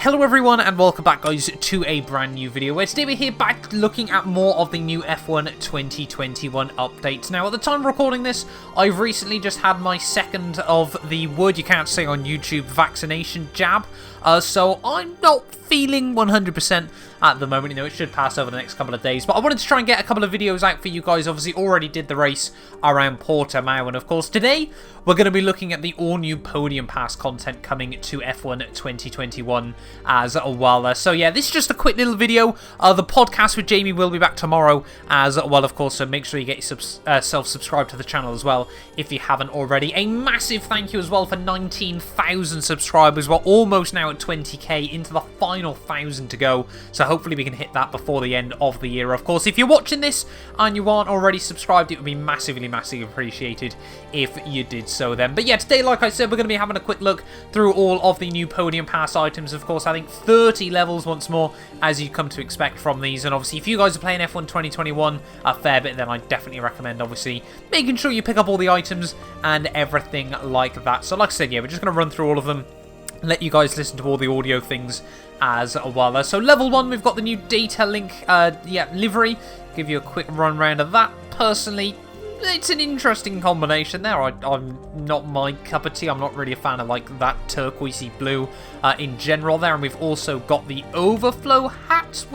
Hello everyone and welcome back guys to a brand new video where today we're here back looking at more of the new F1 2021 updates. Now at the time of recording this, I've recently just had my second of the word you can't say on YouTube vaccination jab. So I'm not feeling 100% at the moment. You know, it should pass over the next couple of days. But I wanted to try and get a couple of videos out for you guys. Obviously, already did the race around Portimao. And of course, today we're going to be looking at the all-new Podium Pass content coming to F1 2021 as well. So yeah, this is just a quick little video. The podcast with Jamie will be back tomorrow as well, of course. So make sure you get yourself subscribed to the channel as well if you haven't already. A massive thank you as well for 19,000 subscribers. We're almost now at 20k, into the final 1,000 to go. So hopefully we can hit that before the end of the year. Of course, if you're watching this and you aren't already subscribed, it would be massively appreciated if you did so then. But yeah, today, like I said, we're going to be having a quick look through all of the new Podium Pass items. Of course, I think 30 levels once more, as you come to expect from these. And obviously, if you guys are playing F1 2021 a fair bit, then I definitely recommend, obviously, making sure you pick up all the items and everything like that. So like I said, yeah, we're just going to run through all of them, let you guys listen to all the audio things as well. So level 1, we've got the new data link, livery. Give you a quick run round of that. Personally, it's an interesting combination there. I'm not my cup of tea. I'm not really a fan of like that turquoisey blue in general there. And we've also got the overflow hat,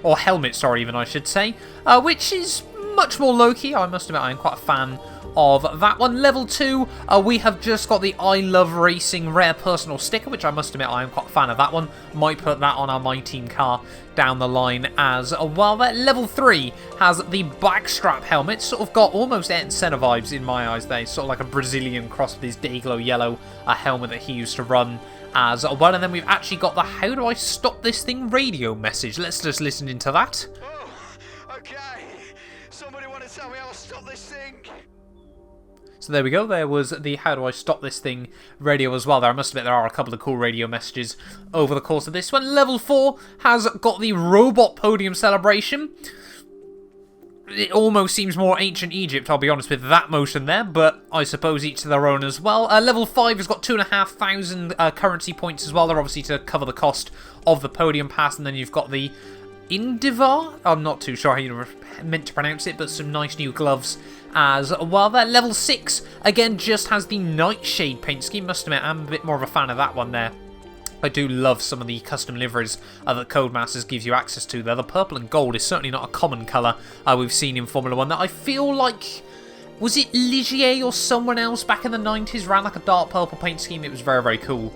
or helmet, sorry, even I should say, which is much more low-key. I must admit, I'm quite a fan of that one. Level 2, we have just got the I Love Racing rare personal sticker, which I must admit I am quite a fan of that one. Might put that on our My Team car down the line as well. That level 3 has the backstrap helmet, sort of got almost Ayrton Senna vibes in my eyes there, sort of like a Brazilian cross with his Dayglow yellow helmet that he used to run as well. And then we've actually got the "How do I stop this thing" radio message. Let's just listen into that. Oh, okay. Somebody want to tell me how to stop this thing? So there we go, there was the "How do I stop this thing" radio as well there. I must admit there are a couple of cool radio messages over the course of this one. Level 4 has got the robot podium celebration. It almost seems more ancient Egypt, I'll be honest, with that motion there, but I suppose each to their own as well. Level 5 has got 2,500 currency points as well. They're obviously to cover the cost of the Podium Pass, and then you've got the Indivar? I'm not too sure how you meant to pronounce it, but some nice new gloves as well. That level 6, again, just has the Nightshade paint scheme. Must admit, I'm a bit more of a fan of that one there. I do love some of the custom liveries that Codemasters gives you access to there. The purple and gold is certainly not a common colour we've seen in Formula 1. That I feel like, was it Ligier or someone else back in the 90s ran like a dark purple paint scheme? It was very cool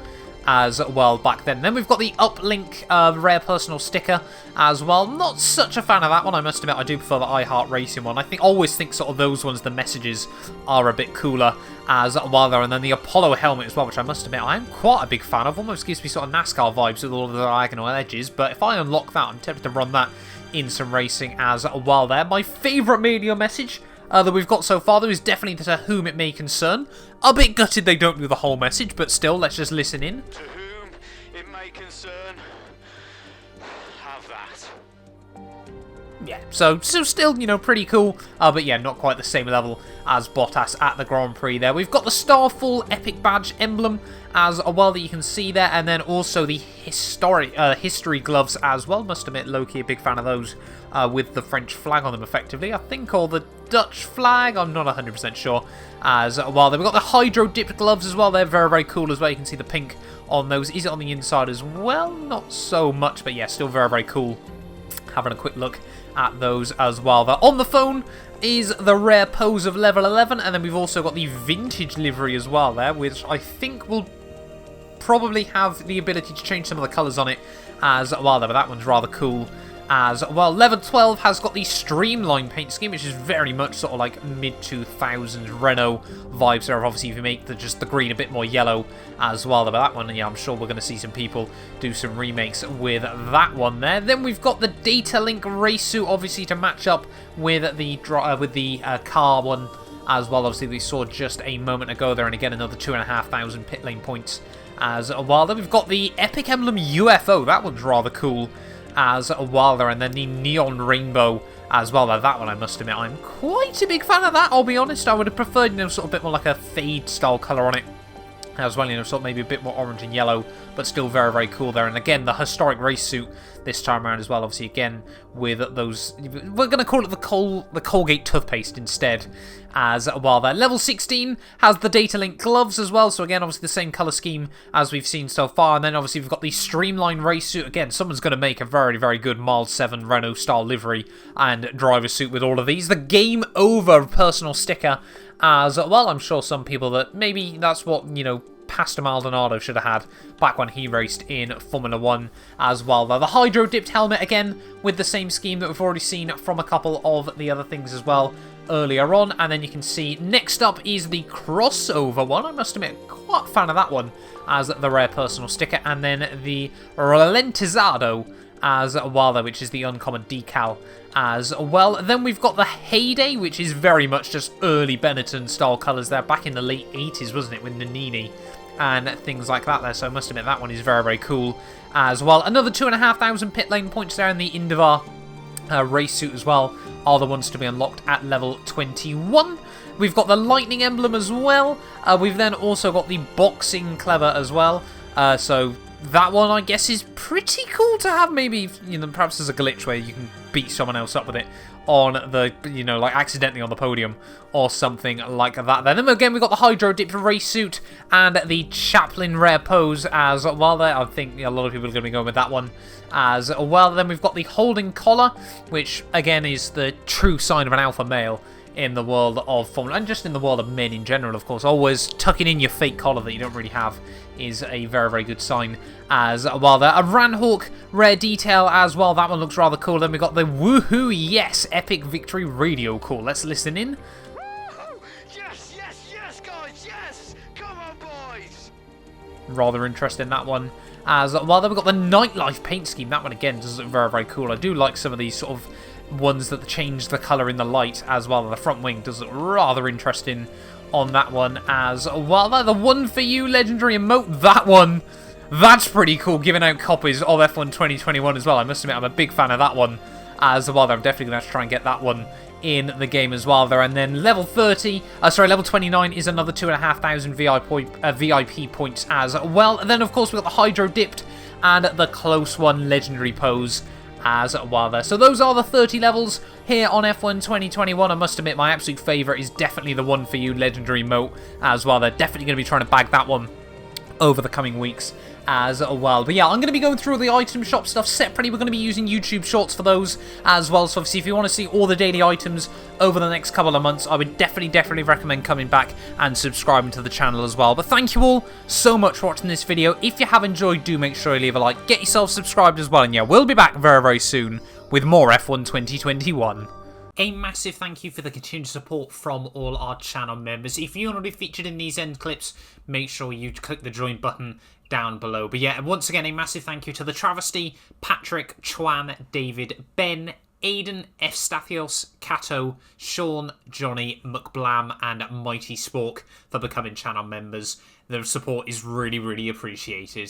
as well back then. Then we've got the Uplink rare personal sticker as well. Not such a fan of that one, I must admit. I do prefer the I Heart Racing one. Always think sort of those ones, the messages are a bit cooler as well there. And then the Apollo helmet as well, which I must admit I'm quite a big fan of. Almost gives me sort of NASCAR vibes with all of the diagonal edges, but if I unlock that, I'm tempted to run that in some racing as well there. My favourite radio message that we've got so far, though, is definitely "To whom it may concern." A bit gutted they don't do the whole message, but still, let's just listen in. To whom it may concern, have that. Yeah, so still, you know, pretty cool, but yeah, not quite the same level as Bottas at the Grand Prix there. We've got the Starfall Epic Badge emblem as well that you can see there, and then also the history gloves as well. Must admit, low-key a big fan of those with the French flag on them, effectively, I think, or the Dutch flag, I'm not 100% sure as well. Then we've got the hydro-dipped gloves as well. They're very cool as well. You can see the pink on those. Is it on the inside as well? Not so much, but yeah, still very cool. Having a quick look at those as well. On the phone is the rare pose of level 11, and then we've also got the vintage livery as well there, which I think will probably have the ability to change some of the colours on it as well there, but that one's rather cool as well. Level 12 has got the Streamlined paint scheme, which is very much sort of like mid-2000s Renault vibes there. Obviously, if you make just the green a bit more yellow as well. But that one, yeah, I'm sure we're going to see some people do some remakes with that one there. Then we've got the Data Link race suit, obviously, to match up with the car one as well. Obviously, we saw just a moment ago there, and again, another 2,500 pit lane points as well. Then we've got the Epic Emblem UFO. That one's rather cool as well there, and then the Neon Rainbow as well. That one, I must admit, I'm quite a big fan of that, I'll be honest. I would have preferred, you know, sort of a bit more like a fade style colour on it as well, you know, sort of maybe a bit more orange and yellow, but still very, very cool there. And again, the historic race suit this time around as well, obviously, again, with those, we're going to call it the Colgate toothpaste instead, as well there. Level 16 has the data link gloves as well, so again, obviously the same colour scheme as we've seen so far. And then obviously we've got the Streamlined race suit. Again, someone's going to make a very, very good Mild 7 Renault style livery and driver suit with all of these. The Game Over personal sticker as well. I'm sure some people that maybe that's what, you know, Pastor Maldonado should have had back when he raced in Formula 1 as well. Though the hydro-dipped helmet, again, with the same scheme that we've already seen from a couple of the other things as well earlier on. And then you can see next up is the crossover one. I must admit, quite a fan of that one as the rare personal sticker. And then the Ralentizado as well, though, which is the uncommon decal as well. Then we've got the Heyday, which is very much just early Benetton style colours there, back in the late 80s, wasn't it, with Nannini and things like that there. So I must admit that one is very, very cool as well. Another 2,500 pit lane points there in the Indivar race suit as well are the ones to be unlocked at level 21. We've got the Lightning Emblem as well. We've then also got the Boxing Clever as well. So that one, I guess, is pretty cool to have. Maybe, you know, perhaps there's a glitch where you can beat someone else up with it on the, you know, like accidentally on the podium or something like that. Then again, we've got the Hydro Dipped race suit and the Chaplin rare pose as well there. I think a lot of people are going to be going with that one as well. Then we've got the Holding Collar, which again is the true sign of an alpha male in the world of Formula, and just in the world of men in general, of course. Always tucking in your fake collar that you don't really have is a very, very good sign as well there. A Ranhawk rare detail as well. That one looks rather cool. Then we got the Woohoo Yes Epic Victory Radio Call. Let's listen in. Yes, yes, yes, guys, yes! Come on, boys! Rather interesting, that one as well. Then we've got the Nightlife Paint scheme. That one, again, does look very, very cool. I do like some of these sort of ones that change the colour in the light as well. The front wing does look rather interesting on that one as well. The One For You legendary emote, that one, that's pretty cool, giving out copies of F1 2021 as well. I must admit, I'm a big fan of that one as well. I'm definitely going to have to try and get that one in the game as well there. And then level 29 is another 2,500 VIP points as well. And then, of course, we've got the Hydro Dipped and the Close One legendary pose as well there. So those are the 30 levels here on F1 2021. I must admit, my absolute favourite is definitely the One For You legendary emote as well. They're definitely going to be trying to bag that one over the coming weeks as well. But yeah, I'm going to be going through the item shop stuff separately. We're going to be using YouTube Shorts for those as well. So obviously, if you want to see all the daily items over the next couple of months, I would definitely recommend coming back and subscribing to the channel as well. But thank you all so much for watching this video. If you have enjoyed, do make sure you leave a like, get yourself subscribed as well. And yeah, we'll be back very, very soon with more F1 2021. A massive thank you for the continued support from all our channel members. If you want to be featured in these end clips, make sure you click the join button down below. But yeah, once again, a massive thank you to the Travesty, Patrick, Chuan, David, Ben, Aiden, F. Stathios, Cato, Sean, Johnny, McBlam, and Mighty Spork for becoming channel members. The support is really, really appreciated.